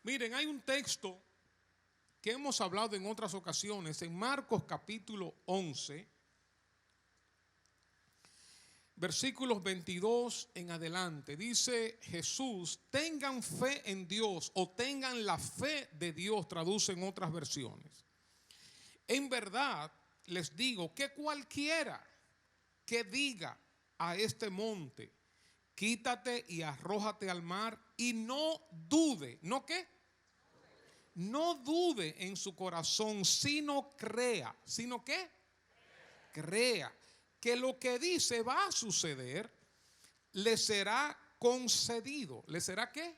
Miren, hay un texto que hemos hablado en otras ocasiones, en Marcos capítulo 11, versículos 22 en adelante. Dice Jesús: tengan fe en Dios, o tengan la fe de Dios, traduce en otras versiones. En verdad les digo que cualquiera que diga a este monte, quítate y arrójate al mar, y no dude, ¿no qué? No dude en su corazón, sino crea. ¿Sino qué? Crea que lo que dice va a suceder, le será concedido. ¿Le será qué?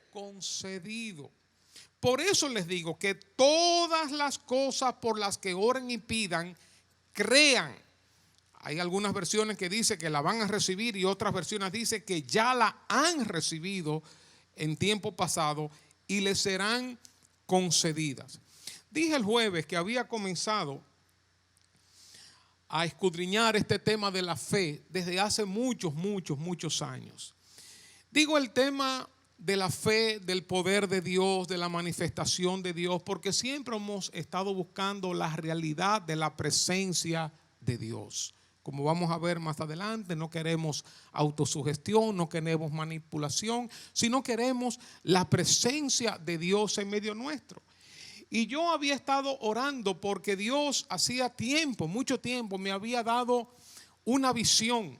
Concedido. Por eso les digo que todas las cosas por las que oren y pidan, crean. Hay algunas versiones que dicen que la van a recibir y otras versiones dicen que ya la han recibido en tiempo pasado y les serán concedidas. Dije el jueves que había comenzado a escudriñar este tema de la fe desde hace muchos años. Digo el tema de la fe, del poder de Dios, de la manifestación de Dios, porque siempre hemos estado buscando la realidad de la presencia de Dios. Como vamos a ver más adelante, no queremos autosugestión, no queremos manipulación, sino queremos la presencia de Dios en medio nuestro. Y yo había estado orando porque Dios hacía tiempo, mucho tiempo, me había dado una visión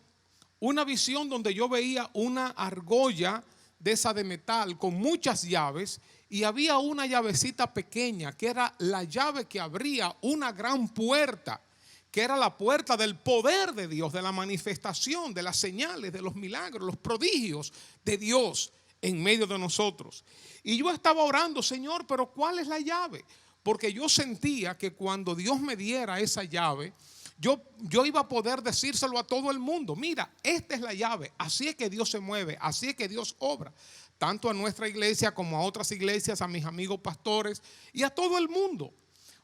donde yo veía una argolla de esa de metal con muchas llaves, y había una llavecita pequeña que era la llave que abría una gran puerta, que era la puerta del poder de Dios, de la manifestación, de las señales, de los milagros, los prodigios de Dios en medio de nosotros. Y yo estaba orando: Señor, pero ¿cuál es la llave? Porque yo sentía que cuando Dios me diera esa llave, yo iba a poder decírselo a todo el mundo: mira, esta es la llave, así es que Dios se mueve, así es que Dios obra. Tanto a nuestra iglesia como a otras iglesias, a mis amigos pastores y a todo el mundo.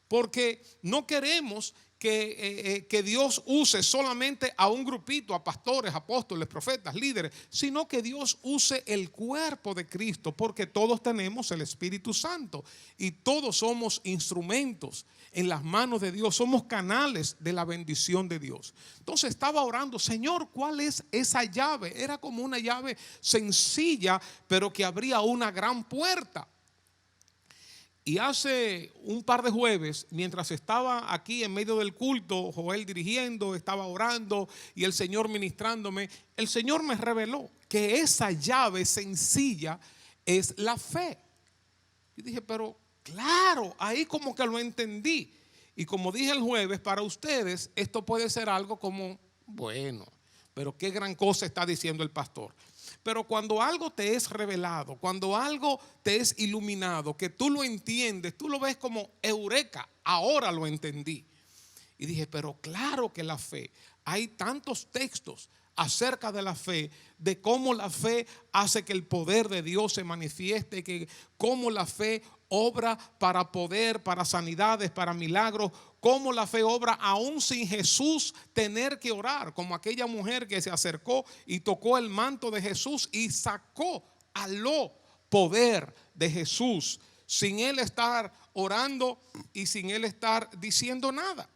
Porque no queremos que Dios use solamente a un grupito, a pastores, apóstoles, profetas, líderes, sino que Dios use el cuerpo de Cristo, porque todos tenemos el Espíritu Santo y todos somos instrumentos en las manos de Dios, somos canales de la bendición de Dios. Entonces estaba orando: Señor, ¿cuál es esa llave? Era como una llave sencilla, pero que abría una gran puerta. Y hace un par de jueves, mientras estaba aquí en medio del culto, Joel dirigiendo, estaba orando y el Señor ministrándome, el Señor me reveló que esa llave sencilla es la fe. Y dije: pero claro, ahí como que lo entendí. Y como dije el jueves, para ustedes esto puede ser algo como: bueno, pero qué gran cosa está diciendo el pastor. Pero cuando algo te es revelado, cuando algo te es iluminado, que tú lo entiendes, tú lo ves como eureka, ahora lo entendí. Y dije: pero claro que la fe, hay tantos textos acerca de la fe, de cómo la fe hace que el poder de Dios se manifieste, que cómo la fe obra para poder, para sanidades, para milagros, cómo la fe obra aún sin Jesús tener que orar, como aquella mujer que se acercó y tocó el manto de Jesús y sacó aló poder de Jesús sin él estar orando y sin él estar diciendo nada.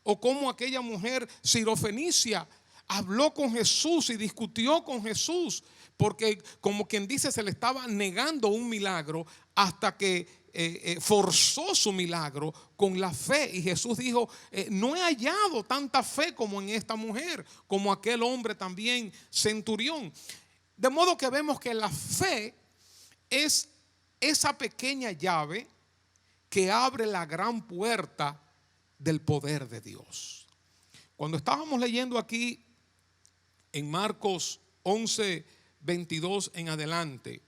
O como aquella mujer sirofenicia habló con Jesús y discutió con Jesús, porque como quien dice se le estaba negando un milagro, hasta que forzó su milagro con la fe. Y Jesús dijo: no he hallado tanta fe como en esta mujer, como aquel hombre también centurión. De modo que vemos que la fe es esa pequeña llave que abre la gran puerta del poder de Dios. Cuando estábamos leyendo aquí en Marcos 11, 22 en adelante,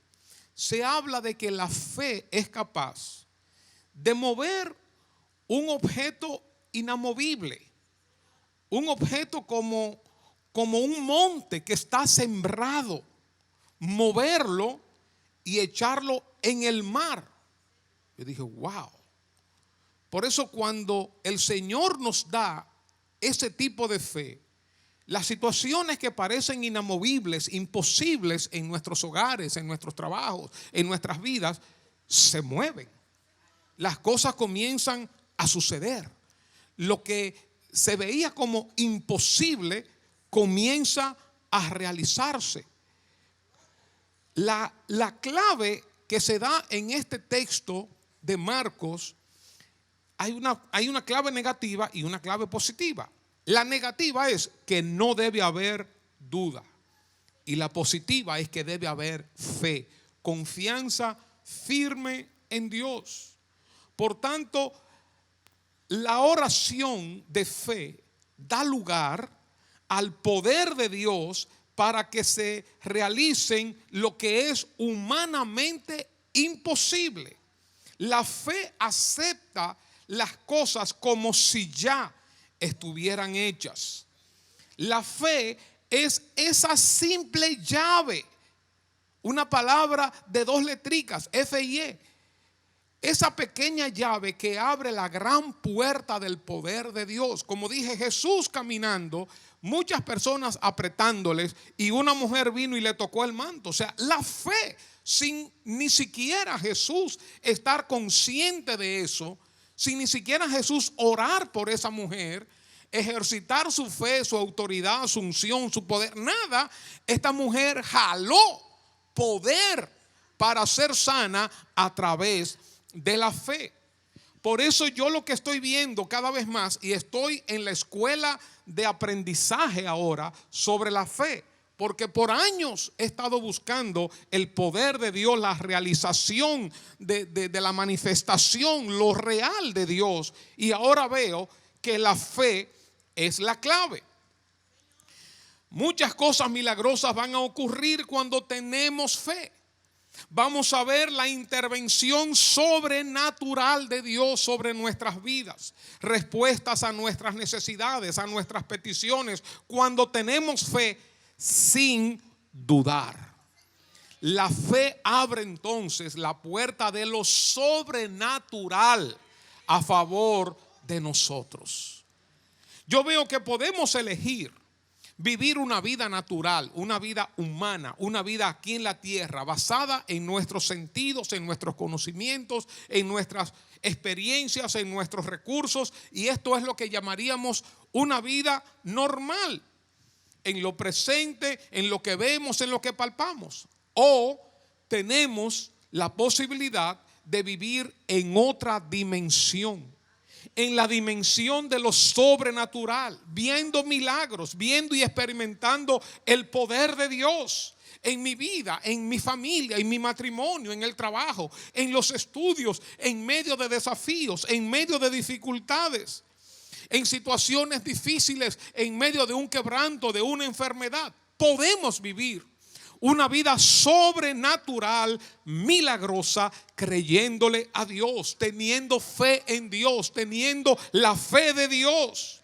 se habla de que la fe es capaz de mover un objeto inamovible, un objeto como un monte que está sembrado, moverlo y echarlo en el mar. Yo dije: wow. Por eso cuando el Señor nos da ese tipo de fe, las situaciones que parecen inamovibles, imposibles en nuestros hogares, en nuestros trabajos, en nuestras vidas, se mueven. Las cosas comienzan a suceder. Lo que se veía como imposible comienza a realizarse. La clave que se da en este texto de Marcos, hay una clave negativa y una clave positiva. La negativa es que no debe haber duda. Y la positiva es que debe haber fe, confianza firme en Dios. Por tanto, la oración de fe da lugar al poder de Dios para que se realicen lo que es humanamente imposible. La fe acepta las cosas como si ya estuvieran hechas. La fe es esa simple llave, una palabra de dos letricas, F y E. Esa pequeña llave que abre la gran puerta del poder de Dios. Como dije, Jesús caminando, muchas personas apretándoles, y una mujer vino y le tocó el manto. O sea, la fe, sin ni siquiera Jesús estar consciente de eso, sin ni siquiera Jesús orar por esa mujer, ejercitar su fe, su autoridad, su unción, su poder, nada, esta mujer jaló poder para ser sana a través de la fe. Por eso yo lo que estoy viendo cada vez más, y estoy en la escuela de aprendizaje ahora sobre la fe, porque por años he estado buscando el poder de Dios, la realización de la manifestación, lo real de Dios, y ahora veo que la fe es la clave. Muchas cosas milagrosas van a ocurrir cuando tenemos fe. Vamos a ver la intervención sobrenatural de Dios sobre nuestras vidas, respuestas a nuestras necesidades, a nuestras peticiones, cuando tenemos fe sin dudar. La fe abre entonces la puerta de lo sobrenatural a favor de nosotros. Yo veo que podemos elegir vivir una vida natural, una vida humana, una vida aquí en la tierra, basada en nuestros sentidos, en nuestros conocimientos, en nuestras experiencias, en nuestros recursos, y esto es lo que llamaríamos una vida normal, en lo presente, en lo que vemos, en lo que palpamos. O tenemos la posibilidad de vivir en otra dimensión, en la dimensión de lo sobrenatural, viendo milagros, viendo y experimentando el poder de Dios en mi vida, en mi familia, en mi matrimonio, en el trabajo, en los estudios, en medio de desafíos, en medio de dificultades, en situaciones difíciles, en medio de un quebranto, de una enfermedad. Podemos vivir una vida sobrenatural, milagrosa, creyéndole a Dios, teniendo fe en Dios, teniendo la fe de Dios,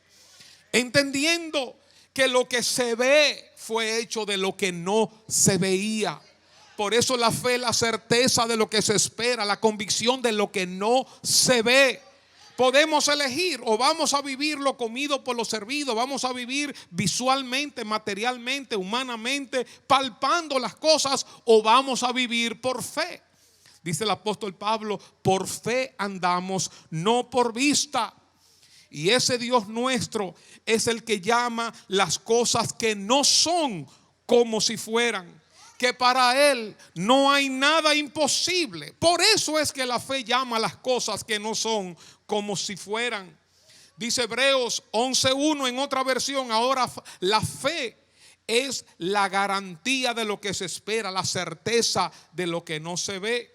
entendiendo que lo que se ve fue hecho de lo que no se veía. Por eso la fe es la certeza de lo que se espera, la convicción de lo que no se ve. Podemos elegir, o vamos a vivir lo comido por lo servido, vamos a vivir visualmente, materialmente, humanamente, palpando las cosas, o vamos a vivir por fe. Dice el apóstol Pablo, por fe andamos, no por vista. Y ese Dios nuestro es el que llama las cosas que no son como si fueran, que para Él no hay nada imposible. Por eso es que la fe llama las cosas que no son como si fueran. Dice Hebreos 11:1 en otra versión. Ahora la fe es la garantía de lo que se espera, la certeza de lo que no se ve.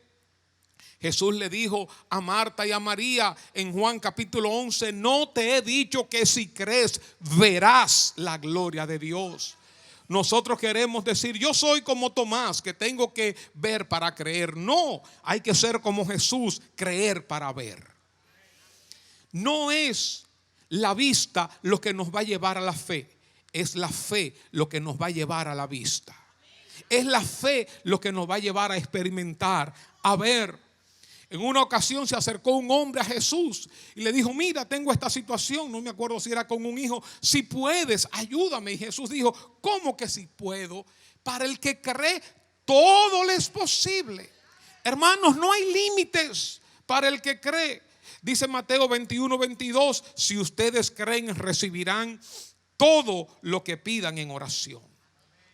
Jesús le dijo a Marta y a María en Juan capítulo 11, no te he dicho que si crees verás la gloria de Dios. Nosotros queremos decir, yo soy como Tomás, que tengo que ver para creer. No, hay que ser como Jesús, creer para ver. No es la vista lo que nos va a llevar a la fe, es la fe lo que nos va a llevar a la vista. Es la fe lo que nos va a llevar a experimentar, a ver. En una ocasión se acercó un hombre a Jesús y le dijo, mira, tengo esta situación, no me acuerdo si era con un hijo, si puedes, ayúdame. Y Jesús dijo, ¿cómo que si puedo? Para el que cree, todo le es posible. Hermanos, no hay límites para el que cree. Dice Mateo 21:22, si ustedes creen, recibirán todo lo que pidan en oración.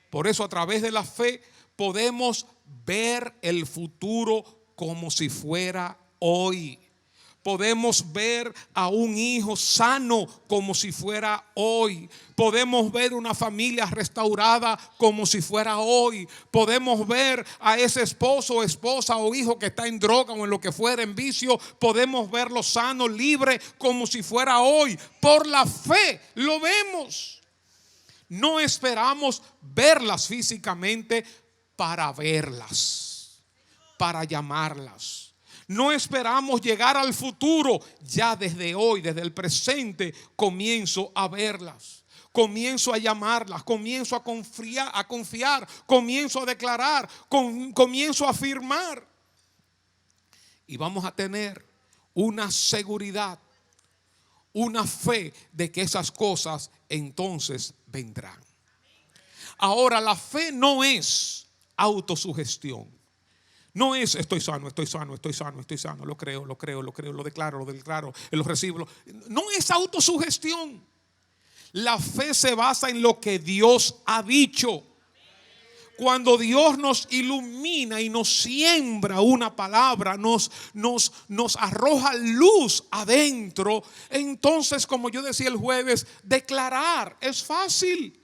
Por eso a través de la fe podemos ver el futuro como si fuera hoy. Podemos ver a un hijo sano como si fuera hoy. Podemos ver una familia restaurada como si fuera hoy. Podemos ver a ese esposo, esposa o hijo que está en droga o en lo que fuera, en vicio. Podemos verlo sano, libre como si fuera hoy. Por la fe lo vemos. No esperamos verlas físicamente para verlas, para llamarlas. No esperamos llegar al futuro. Ya desde hoy, desde el presente, comienzo a verlas. Comienzo a llamarlas, comienzo a confiar, comienzo a declarar, comienzo a afirmar. Y vamos a tener una seguridad, una fe de que esas cosas entonces vendrán. Ahora, la fe no es autosugestión. No es estoy sano, lo creo, lo declaro, lo recibo. No es autosugestión. La fe se basa en lo que Dios ha dicho. Cuando Dios nos ilumina y nos siembra una palabra, nos arroja luz adentro, entonces, como yo decía el jueves, declarar es fácil.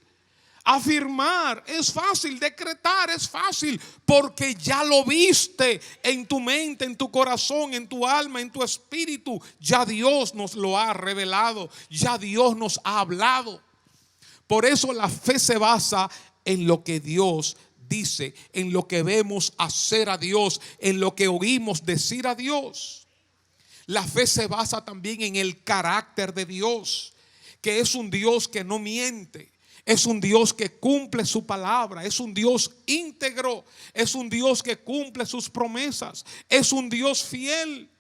Afirmar es fácil, decretar es fácil, porque ya lo viste en tu mente, en tu corazón, en tu alma, en tu espíritu. Ya Dios nos lo ha revelado, ya Dios nos ha hablado. Por eso la fe se basa en lo que Dios dice, en lo que vemos hacer a Dios, en lo que oímos decir a Dios. La fe se basa también en el carácter de Dios, que es un Dios que no miente. Es un Dios que cumple su palabra, es un Dios íntegro, es un Dios que cumple sus promesas, es un Dios fiel.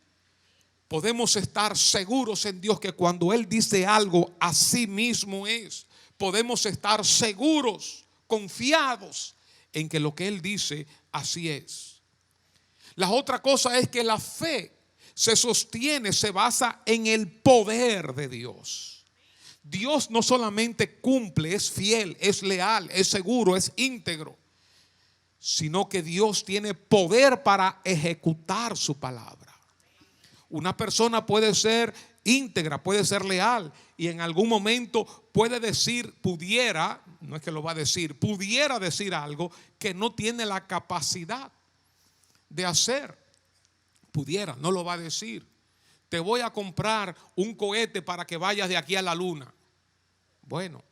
Podemos estar seguros en Dios que cuando Él dice algo, así mismo es. Podemos estar seguros, confiados en que lo que Él dice, así es. La otra cosa es que la fe se sostiene, se basa en el poder de Dios. Dios no solamente cumple, es fiel, es leal, es seguro, es íntegro, sino que Dios tiene poder para ejecutar su palabra. Una persona puede ser íntegra, puede ser leal y en algún momento puede decir, pudiera, no es que lo va a decir, pudiera decir algo que no tiene la capacidad de hacer. Pudiera, no lo va a decir. Te voy a comprar un cohete para que vayas de aquí a la luna. Bueno,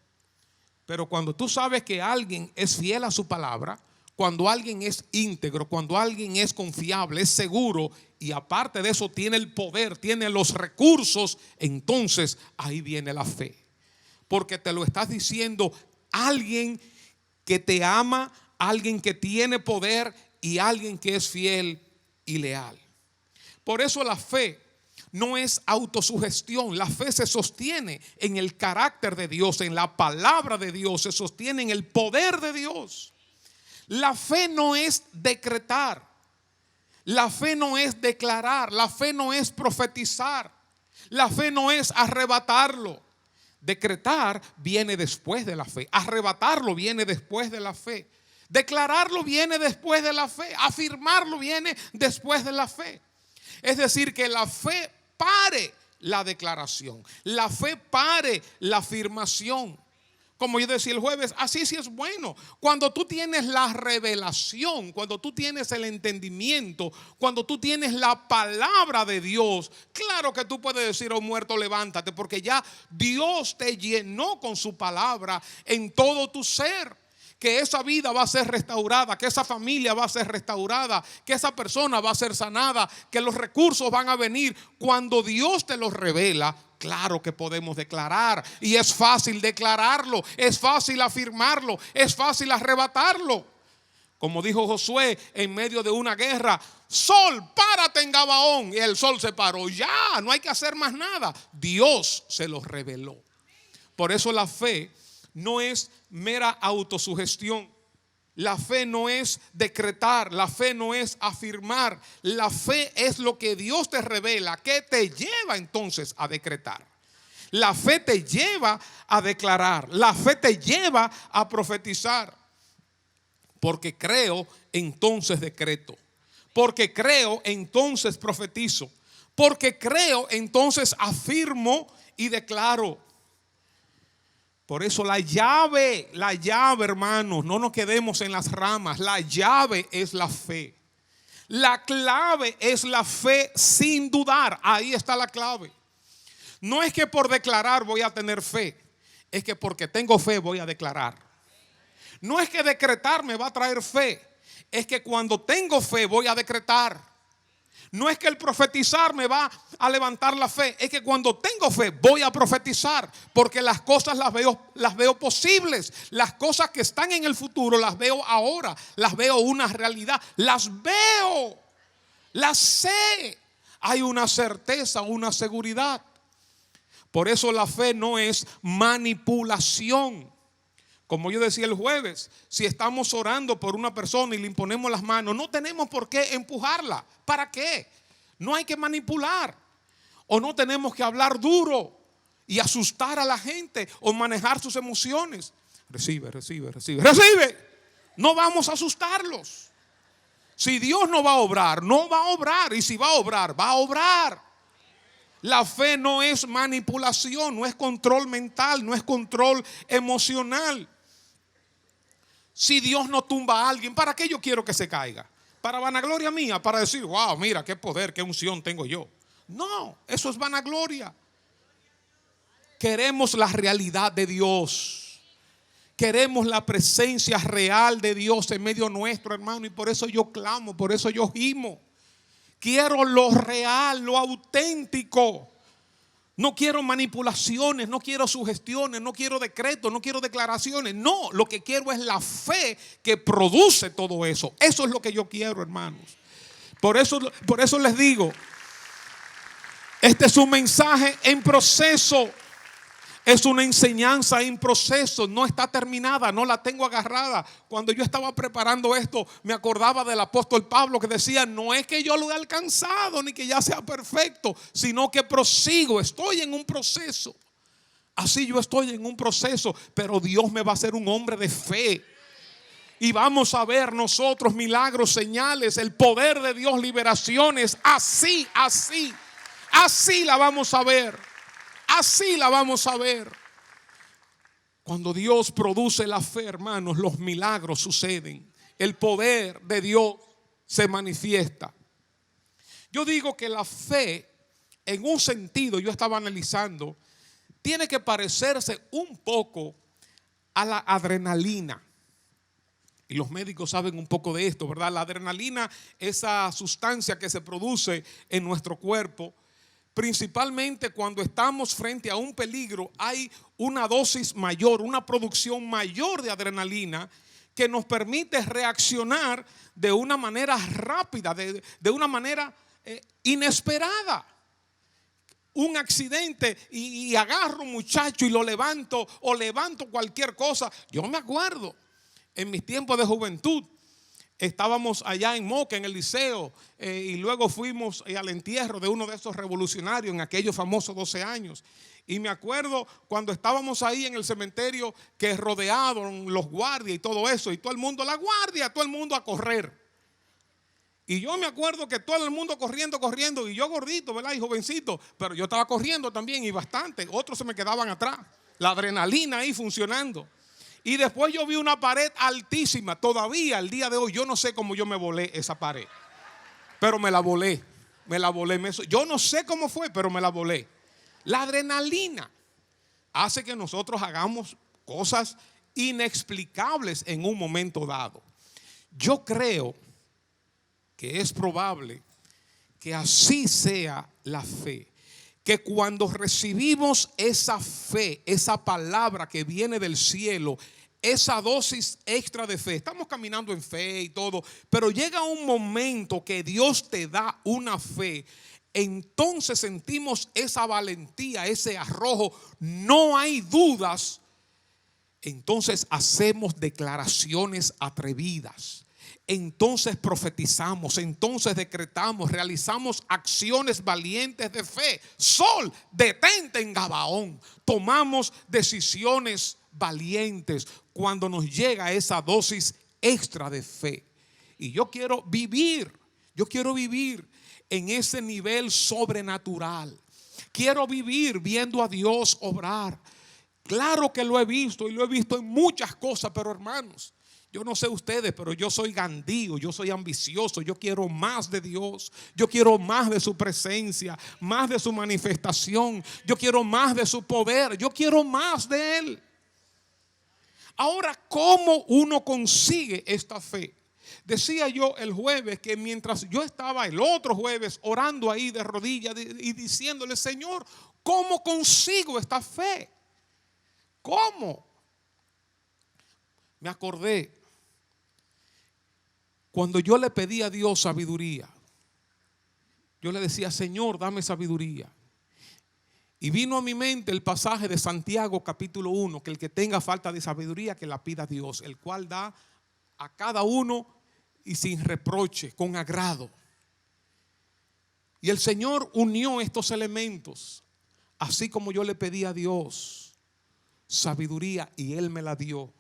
pero cuando tú sabes que alguien es fiel a su palabra, cuando alguien es íntegro, cuando alguien es confiable, es seguro y aparte de eso tiene el poder, tiene los recursos, entonces ahí viene la fe. Porque te lo estás diciendo alguien que te ama, alguien que tiene poder y alguien que es fiel y leal. Por eso la fe no es autosugestión. La fe se sostiene en el carácter de Dios, en la palabra de Dios, se sostiene en el poder de Dios. La fe no es decretar, la fe no es declarar, la fe no es profetizar, la fe no es arrebatarlo. Decretar viene después de la fe, arrebatarlo viene después de la fe, declararlo viene después de la fe, afirmarlo viene después de la fe. Es decir, que la fe pare la declaración, la fe pare la afirmación. Como yo decía el jueves, así sí es bueno. Cuando tú tienes la revelación, cuando tú tienes el entendimiento, cuando tú tienes la palabra de Dios, claro que tú puedes decir, oh muerto, levántate, porque ya Dios te llenó con su palabra en todo tu ser. Que esa vida va a ser restaurada, que esa familia va a ser restaurada, que esa persona va a ser sanada, que los recursos van a venir. Cuando Dios te los revela, claro que podemos declarar y es fácil declararlo, es fácil afirmarlo, es fácil arrebatarlo. Como dijo Josué en medio de una guerra, sol, párate en Gabaón, y el sol se paró. Ya, no hay que hacer más nada. Dios se los reveló. Por eso la fe no es mera autosugestión. La fe no es decretar, la fe no es afirmar. La fe es lo que Dios te revela, que te lleva entonces a decretar. La fe te lleva a declarar, la fe te lleva a profetizar. Porque creo, entonces decreto. Porque creo, entonces profetizo. Porque creo, entonces afirmo y declaro. Por eso la llave, hermanos, no nos quedemos en las ramas. La llave es la fe. La clave es la fe sin dudar. Ahí está la clave. No es que por declarar voy a tener fe. Es que porque tengo fe voy a declarar. No es que decretar me va a traer fe. Es que cuando tengo fe voy a decretar. No es que el profetizar me va a levantar la fe. Es que cuando tengo fe voy a profetizar. Porque las cosas las veo posibles. Las cosas que están en el futuro las veo ahora. Las veo una realidad. Las veo. Las sé. Hay una certeza, una seguridad. Por eso la fe no es manipulación. Como yo decía el jueves, si estamos orando por una persona y le imponemos las manos, no tenemos por qué empujarla. ¿Para qué? No hay que manipular. O no tenemos que hablar duro y asustar a la gente o manejar sus emociones. Recibe. No vamos a asustarlos. Si Dios no va a obrar, no va a obrar. Y si va a obrar, va a obrar. La fe no es manipulación, no es control mental, no es control emocional. Si Dios no tumba a alguien, ¿para qué yo quiero que se caiga? Para vanagloria mía, para decir, wow, mira qué poder, qué unción tengo yo. No, eso es vanagloria. Queremos la realidad de Dios. Queremos la presencia real de Dios en medio nuestro, hermano. Y por eso yo clamo, por eso yo gimo. Quiero lo real, lo auténtico. No quiero manipulaciones, no quiero sugestiones, no quiero decretos, no quiero declaraciones. No, lo que quiero es la fe que produce todo eso. Eso es lo que yo quiero, hermanos. Por eso les digo, este es un mensaje en proceso. Es una enseñanza en proceso, no está terminada, no la tengo agarrada. Cuando yo estaba preparando esto, me acordaba del apóstol Pablo que decía, no es que yo lo he alcanzado ni que ya sea perfecto, sino que prosigo, estoy en un proceso. Así yo estoy en un proceso, pero Dios me va a hacer un hombre de fe. Y vamos a ver nosotros milagros, señales, el poder de Dios, liberaciones, así la vamos a ver. Así la vamos a ver. Cuando Dios produce la fe, hermanos, los milagros suceden. El poder de Dios se manifiesta. Yo digo que la fe, en un sentido, yo estaba analizando, tiene que parecerse un poco a la adrenalina. Y los médicos saben un poco de esto, ¿verdad? La adrenalina, esa sustancia que se produce en nuestro cuerpo, principalmente cuando estamos frente a un peligro, hay una dosis mayor, una producción mayor de adrenalina que nos permite reaccionar de una manera rápida, de una manera inesperada. Un accidente y agarro un muchacho y lo levanto o levanto cualquier cosa. Yo me acuerdo en mis tiempos de juventud. Estábamos allá en Moca, en el liceo, y luego fuimos al entierro de uno de esos revolucionarios en aquellos famosos 12 años. Y me acuerdo cuando estábamos ahí en el cementerio que rodearon los guardias y todo eso, y todo el mundo, la guardia, todo el mundo a correr. Y yo me acuerdo que todo el mundo corriendo, y yo gordito, ¿verdad? Y jovencito, pero yo estaba corriendo también y bastante. Otros se me quedaban atrás. La adrenalina ahí funcionando. Y después yo vi una pared altísima. Todavía al día de hoy yo no sé cómo yo me volé esa pared. Pero me la volé. Yo no sé cómo fue, pero me la volé. La adrenalina hace que nosotros hagamos cosas inexplicables en un momento dado. Yo creo que es probable que así sea la fe. Que cuando recibimos esa fe, esa palabra que viene del cielo, esa dosis extra de fe, estamos caminando en fe y todo, pero llega un momento que Dios te da una fe, entonces sentimos esa valentía, ese arrojo. No hay dudas entonces hacemos declaraciones atrevidas. Entonces profetizamos, entonces decretamos, realizamos acciones valientes de fe. Sol, detente en Gabaón. Tomamos decisiones valientes cuando nos llega esa dosis extra de fe. Y yo quiero vivir en ese nivel sobrenatural. Quiero vivir viendo a Dios obrar. Claro que lo he visto y lo he visto en muchas cosas, pero hermanos, yo no sé ustedes, pero yo soy gandío, yo soy ambicioso, yo quiero más de Dios, yo quiero más de su presencia, más de su manifestación, yo quiero más de su poder, yo quiero más de Él. Ahora, ¿cómo uno consigue esta fe? Decía yo el jueves que mientras yo estaba el otro jueves orando ahí de rodillas y diciéndole, Señor, ¿cómo consigo esta fe? ¿Cómo? Me acordé cuando yo le pedí a Dios sabiduría. Yo le decía, Señor, dame sabiduría. Y vino a mi mente el pasaje de Santiago capítulo 1, que el que tenga falta de sabiduría que la pida a Dios, el cual da a cada uno y sin reproche, con agrado. Y el Señor unió estos elementos, así como yo le pedí a Dios sabiduría y Él me la dio.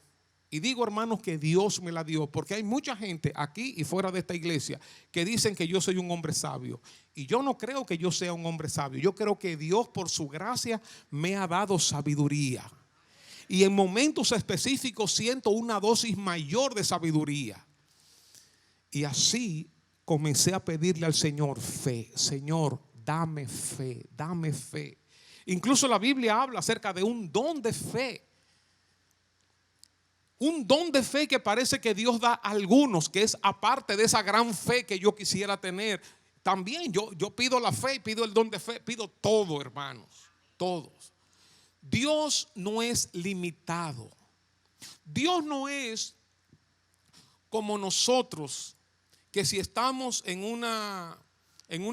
Y digo, hermanos, que Dios me la dio, porque hay mucha gente aquí y fuera de esta iglesia que dicen que yo soy un hombre sabio. Y yo no creo que yo sea un hombre sabio. Yo creo que Dios por su gracia me ha dado sabiduría. Y en momentos específicos siento una dosis mayor de sabiduría. Y así comencé a pedirle al Señor fe. Señor, dame fe, dame fe. Incluso la Biblia habla acerca de un don de fe. Un don de fe que parece que Dios da a algunos, que es aparte de esa gran fe que yo quisiera tener. También yo pido la fe y pido el don de fe, pido todo, hermanos, todos. Dios no es limitado. Dios no es como nosotros, que si estamos en una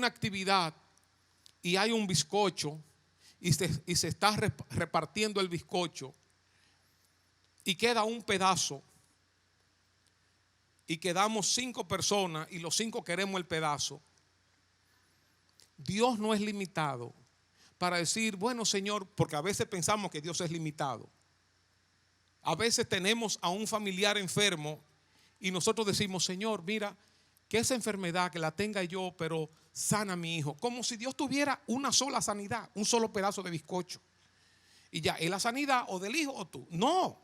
actividad y hay un bizcocho y se está repartiendo el bizcocho y queda un pedazo y quedamos 5 personas y los 5 queremos el pedazo. Dios no es limitado para decir, bueno, Señor, porque a veces pensamos que Dios es limitado. A veces tenemos a un familiar enfermo y nosotros decimos, Señor, mira, que esa enfermedad que la tenga yo, pero sana a mi hijo. Como si Dios tuviera una sola sanidad, un solo pedazo de bizcocho. Y ya, ¿es la sanidad o del hijo o tú? No,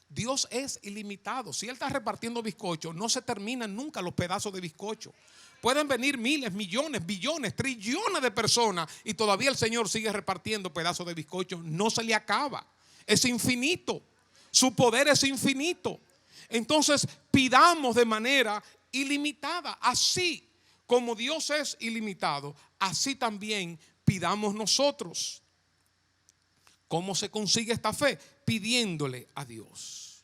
Dios es ilimitado. Si Él está repartiendo bizcocho, no se terminan nunca los pedazos de bizcocho. Pueden venir miles, millones, billones, trillones de personas y todavía el Señor sigue repartiendo pedazos de bizcocho. No se le acaba. Es infinito. Su poder es infinito. Entonces pidamos de manera ilimitada. Así como Dios es ilimitado, así también pidamos nosotros. ¿Cómo se consigue esta fe? Pidiéndole a Dios.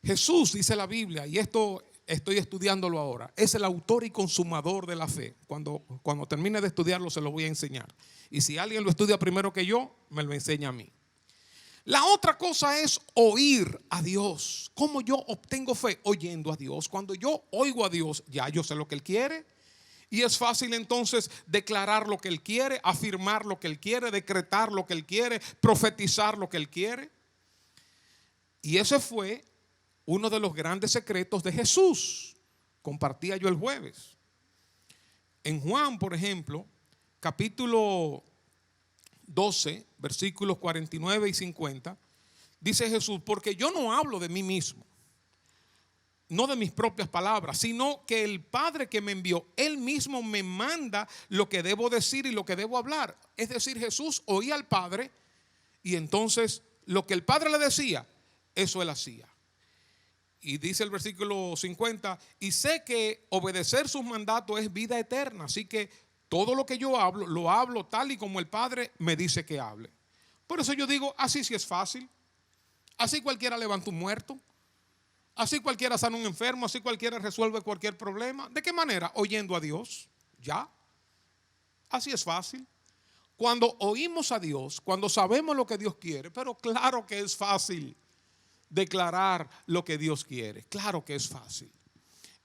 Jesús, dice la Biblia, y esto estoy estudiándolo ahora, es el autor y consumador de la fe. Cuando termine de estudiarlo se lo voy a enseñar. Y si alguien lo estudia primero que yo, me lo enseña a mí. La otra cosa es oír a Dios. ¿Cómo yo obtengo fe? Oyendo a Dios. Cuando yo oigo a Dios, ya yo sé lo que Él quiere. Y es fácil entonces declarar lo que Él quiere, afirmar lo que Él quiere, decretar lo que Él quiere, profetizar lo que Él quiere. Y ese fue uno de los grandes secretos de Jesús. Compartía yo el jueves. En Juan, por ejemplo, capítulo 12, versículos 49 y 50, dice Jesús, porque yo no hablo de mí mismo, no de mis propias palabras, sino que el Padre que me envió, Él mismo me manda lo que debo decir y lo que debo hablar. Es decir, Jesús oía al Padre y entonces lo que el Padre le decía, eso Él hacía. Y dice el versículo 50, y sé que obedecer sus mandatos es vida eterna, así que todo lo que yo hablo, lo hablo tal y como el Padre me dice que hable. Por eso yo digo, así sí es fácil. Así cualquiera levanta un muerto. Así cualquiera sana un enfermo. Así cualquiera resuelve cualquier problema. ¿De qué manera? Oyendo a Dios. Ya. Así es fácil. cuando oímos a Dios, cuando sabemos lo que Dios quiere, pero claro que es fácil declarar lo que Dios quiere. Claro que es fácil.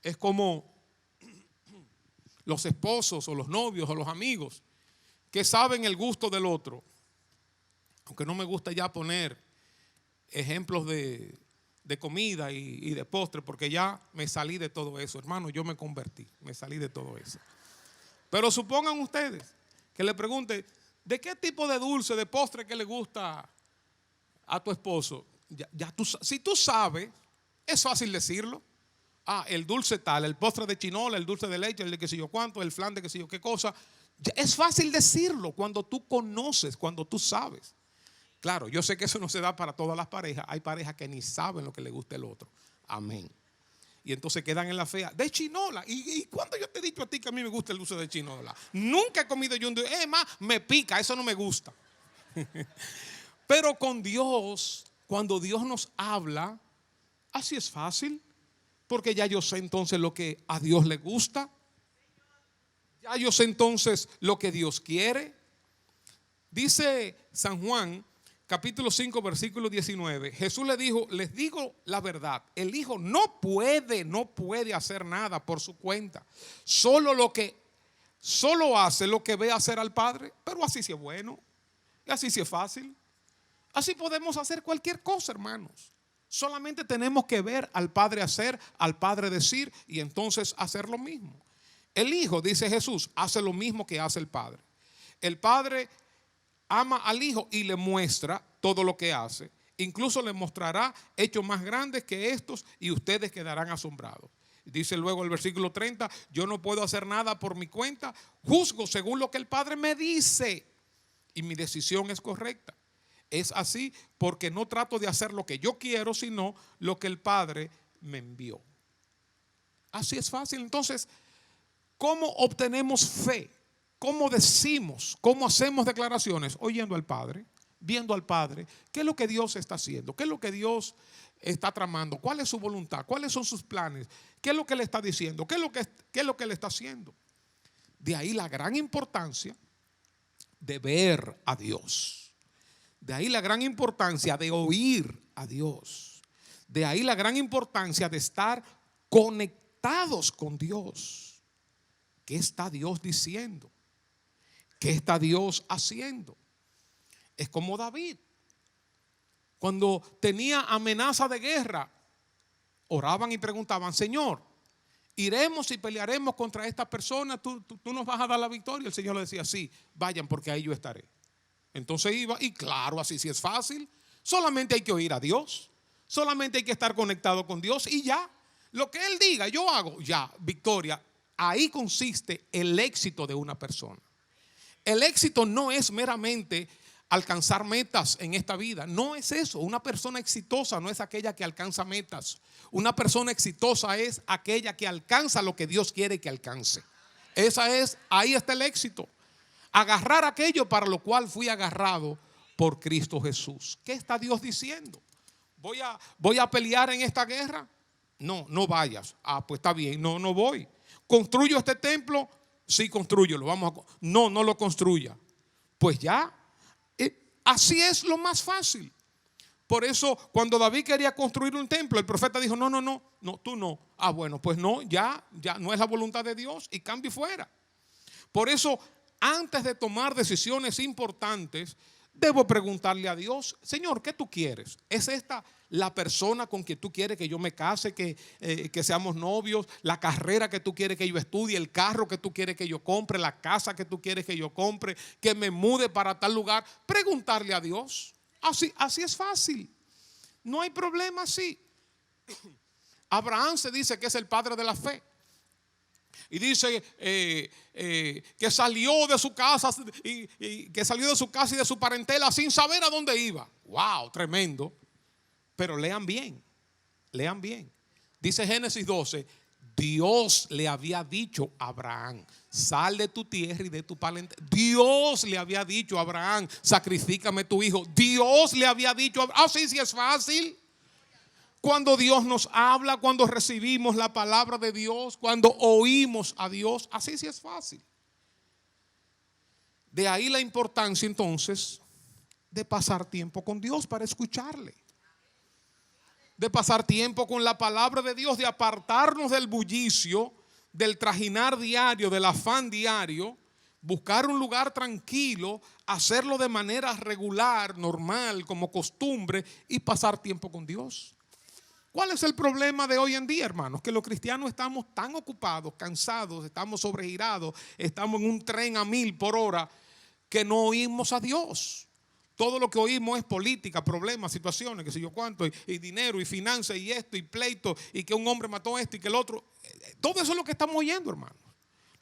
Es como los esposos o los novios o los amigos que saben el gusto del otro. Aunque no me gusta ya poner ejemplos de comida y de postre, porque ya me salí de todo eso, hermano. Yo me convertí, me salí de todo eso. Pero supongan ustedes que le pregunte, ¿de qué tipo de dulce, de postre que le gusta a tu esposo? Si tú sabes, es fácil decirlo. El dulce tal, el postre de chinola, el dulce de leche, el de qué sé yo cuánto, el flan de qué sé yo qué cosa. Es fácil decirlo cuando tú conoces, cuando tú sabes. Claro, yo sé que eso no se da para todas las parejas. Hay parejas que ni saben lo que le gusta el otro. Amén. Y entonces quedan en la fea. De chinola. ¿Y cuándo yo te he dicho a ti que a mí me gusta el dulce de chinola? Nunca he comido yo un dulce. Más, me pica, eso no me gusta. Pero con Dios, cuando Dios nos habla, así es fácil. Porque ya yo sé entonces lo que a Dios le gusta. Ya yo sé entonces lo que Dios quiere. Dice San Juan, capítulo 5, versículo 19. Jesús le dijo, les digo la verdad. El Hijo no puede hacer nada por su cuenta. Solo hace lo que ve hacer al Padre. Pero así sí es bueno. Y así sí es fácil. Así podemos hacer cualquier cosa, hermanos. Solamente tenemos que ver al Padre hacer, al Padre decir y entonces hacer lo mismo. El Hijo, dice Jesús, hace lo mismo que hace el Padre. El Padre ama al Hijo y le muestra todo lo que hace. Incluso le mostrará hechos más grandes que estos y ustedes quedarán asombrados. Dice luego el versículo 30, yo no puedo hacer nada por mi cuenta, juzgo según lo que el Padre me dice y mi decisión es correcta. Es así porque no trato de hacer lo que yo quiero, sino lo que el Padre me envió. Así es fácil. Entonces, ¿cómo obtenemos fe? ¿Cómo decimos? ¿Cómo hacemos declaraciones? Oyendo al Padre, viendo al Padre. ¿Qué es lo que Dios está haciendo? ¿Qué es lo que Dios está tramando? ¿Cuál es su voluntad? ¿Cuáles son sus planes? ¿Qué es lo que le está diciendo? ¿Qué es lo que le está haciendo? De ahí la gran importancia de ver a Dios. De ahí la gran importancia de oír a Dios. De ahí la gran importancia de estar conectados con Dios. ¿Qué está Dios diciendo? ¿Qué está Dios haciendo? Es como David. Cuando tenía amenaza de guerra, oraban y preguntaban, Señor, iremos y pelearemos contra esta persona, ¿tú nos vas a dar la victoria? El Señor le decía, sí, vayan porque ahí yo estaré. Entonces iba y claro, así sí es fácil. Solamente hay que oír a Dios. Solamente hay que estar conectado con Dios y ya. Lo que Él diga, yo hago, ya, victoria. Ahí consiste el éxito de una persona. El éxito no es meramente alcanzar metas en esta vida. No es eso. Una persona exitosa no es aquella que alcanza metas. Una persona exitosa es aquella que alcanza lo que Dios quiere que alcance. Ahí está el éxito. Agarrar aquello para lo cual fui agarrado por Cristo Jesús. ¿Qué está Dios diciendo? ¿Voy a pelear en esta guerra? No vayas. Pues está bien, no voy. ¿Construyo este templo? Sí, construyelo. No lo construya. Pues ya. Así es lo más fácil. Por eso cuando David quería construir un templo, el profeta dijo, no, tú no. Bueno, pues no, ya no es la voluntad de Dios y cambie fuera. Por eso, antes de tomar decisiones importantes, debo preguntarle a Dios, Señor, ¿qué tú quieres? ¿Es esta la persona con quien tú quieres que yo me case, que seamos novios? ¿La carrera que tú quieres que yo estudie? ¿El carro que tú quieres que yo compre? ¿La casa que tú quieres que yo compre? ¿Que me mude para tal lugar? Preguntarle a Dios. Así es fácil. No hay problema así. Abraham se dice que es el padre de la fe. Y dice que salió de su casa y que salió de su casa y de su parentela sin saber a dónde iba. Wow, tremendo. Pero lean bien. Dice Génesis 12, Dios le había dicho a Abraham, sal de tu tierra y de tu parentela. Dios le había dicho a Abraham, sacrifícame tu hijo. Dios le había dicho a Abraham. Sí es fácil. Cuando Dios nos habla, cuando recibimos la palabra de Dios, cuando oímos a Dios, así sí es fácil. De ahí la importancia entonces de pasar tiempo con Dios para escucharle. De pasar tiempo con la palabra de Dios, de apartarnos del bullicio, del trajinar diario, del afán diario, buscar un lugar tranquilo, hacerlo de manera regular, normal, como costumbre y pasar tiempo con Dios. ¿Cuál es el problema de hoy en día, hermanos? Que los cristianos estamos tan ocupados, cansados, estamos sobregirados, estamos en un tren a 1000 por hora que no oímos a Dios. Todo lo que oímos es política, problemas, situaciones, qué sé yo cuánto, y dinero, y finanzas, y esto, y pleito, y que un hombre mató esto y que el otro. Todo eso es lo que estamos oyendo, hermanos.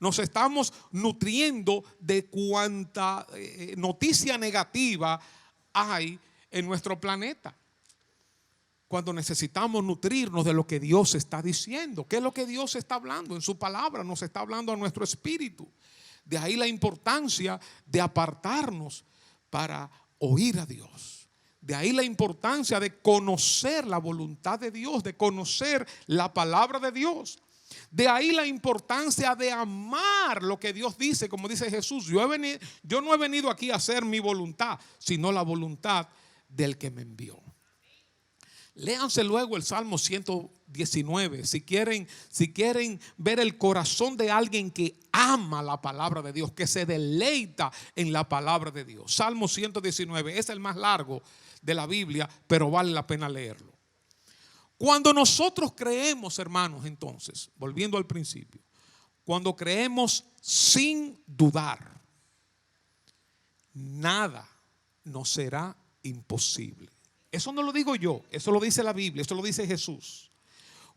Nos estamos nutriendo de cuanta noticia negativa hay en nuestro planeta. Cuando necesitamos nutrirnos de lo que Dios está diciendo. ¿Qué es lo que Dios está hablando? En su palabra nos está hablando a nuestro espíritu. De ahí la importancia de apartarnos para oír a Dios. De ahí la importancia de conocer la voluntad de Dios, de conocer la palabra de Dios. De ahí la importancia de amar lo que Dios dice, como dice Jesús. Yo no he venido aquí a hacer mi voluntad, sino la voluntad del que me envió. Léanse luego el Salmo 119 si quieren ver el corazón de alguien que ama la palabra de Dios, que se deleita en la palabra de Dios. Salmo 119 es el más largo de la Biblia, pero vale la pena leerlo. Cuando nosotros creemos, hermanos, entonces, volviendo al principio, cuando creemos sin dudar, nada nos será imposible. Eso no lo digo yo, eso lo dice la Biblia, eso lo dice Jesús.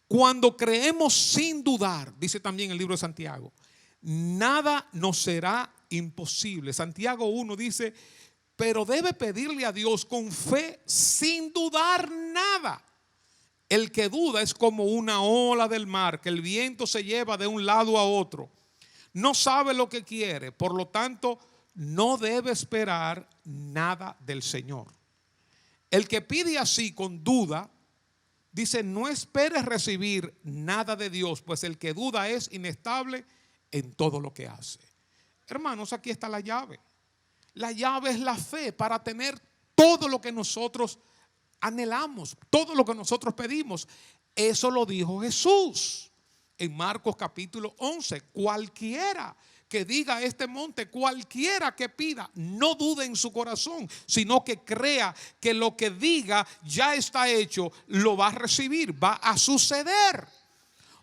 Cuando creemos sin dudar, dice también el libro de Santiago, nada nos será imposible. Santiago 1 dice, pero debe pedirle a Dios con fe sin dudar nada. El que duda es como una ola del mar que el viento se lleva de un lado a otro. No sabe lo que quiere, por lo tanto no debe esperar nada del Señor. El que pide así con duda, dice, no esperes recibir nada de Dios, pues el que duda es inestable en todo lo que hace. Hermanos, aquí está la llave. La llave es la fe para tener todo lo que nosotros anhelamos, todo lo que nosotros pedimos. Eso lo dijo Jesús en Marcos capítulo 11. Cualquiera que diga a este monte, cualquiera que pida, no dude en su corazón, sino que crea que lo que diga ya está hecho, lo va a recibir, va a suceder.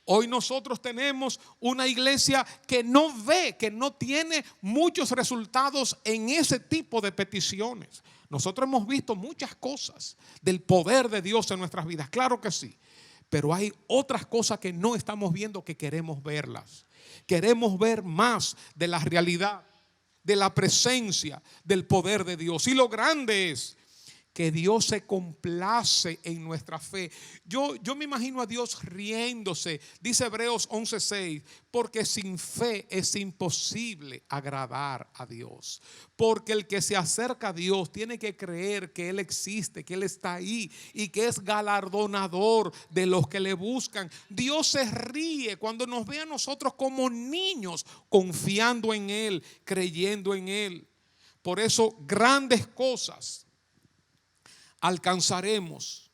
Hoy nosotros tenemos una iglesia que no ve, que no tiene muchos resultados en ese tipo de peticiones. Nosotros hemos visto muchas cosas del poder de Dios en nuestras vidas, claro que sí, pero hay otras cosas que no estamos viendo que queremos verlas. Queremos ver más de la realidad, de la presencia, del poder de Dios. Y lo grande es que Dios se complace en nuestra fe. Yo me imagino a Dios riéndose. Dice Hebreos 11:6, porque sin fe es imposible agradar a Dios. Porque el que se acerca a Dios tiene que creer que Él existe, que Él está ahí y que es galardonador de los que le buscan. Dios se ríe cuando nos ve a nosotros como niños, confiando en Él, creyendo en Él. Por eso grandes cosas alcanzaremos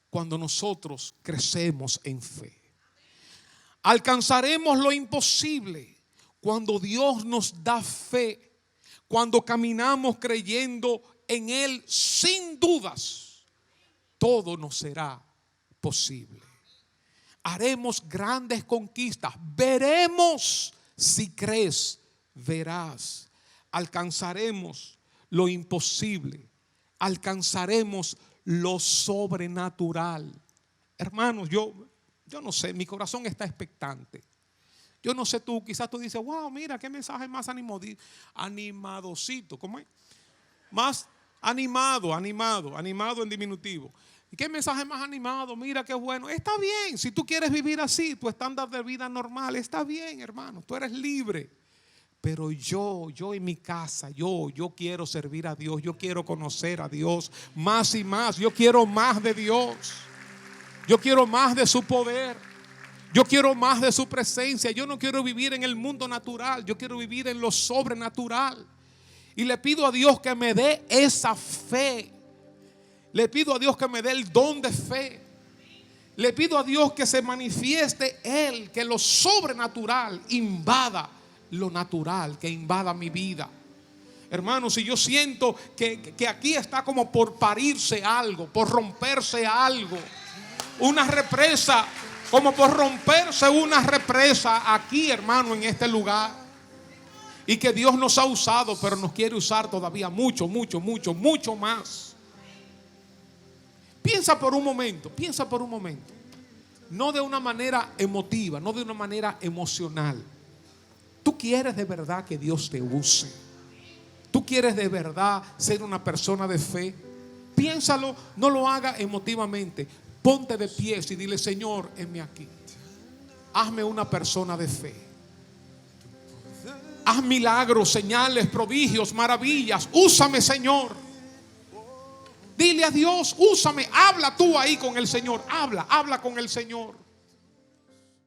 cuando nosotros crecemos en fe. Alcanzaremos lo imposible cuando Dios nos da fe, cuando caminamos creyendo en Él sin dudas. Todo nos será posible. Haremos grandes conquistas. Veremos, si crees, verás. Alcanzaremos lo imposible. Alcanzaremos lo sobrenatural. Hermanos, yo no sé, mi corazón está expectante. Yo no sé tú, quizás tú dices, wow, mira, qué mensaje más animadocito. ¿Cómo es? Más animado en diminutivo. ¿Y qué mensaje más animado? Mira qué bueno. Está bien, si tú quieres vivir así, tu estándar de vida normal, está bien, hermano, tú eres libre. Pero yo en mi casa, yo quiero servir a Dios, yo quiero conocer a Dios más y más. Yo quiero más de Dios, yo quiero más de su poder, yo quiero más de su presencia. Yo no quiero vivir en el mundo natural, yo quiero vivir en lo sobrenatural. Y le pido a Dios que me dé esa fe. Le pido a Dios que me dé el don de fe. Le pido a Dios que se manifieste Él, que lo sobrenatural invada lo natural, que invada mi vida. Hermanos, si yo siento que aquí está como por parirse algo, por romperse algo, una represa, como por romperse una represa aquí, hermano, en este lugar. Y que Dios nos ha usado, pero nos quiere usar todavía mucho, mucho, mucho, mucho más. Piensa por un momento, piensa por un momento. No de una manera emotiva, no de una manera emocional. ¿Tú quieres de verdad que Dios te use? ¿Tú quieres de verdad ser una persona de fe? Piénsalo, no lo haga emotivamente. Ponte de pies y dile: Señor, heme aquí. Hazme una persona de fe. Haz milagros, señales, prodigios, maravillas. Úsame, Señor. Dile a Dios: úsame. Habla tú ahí con el Señor. Habla con el Señor.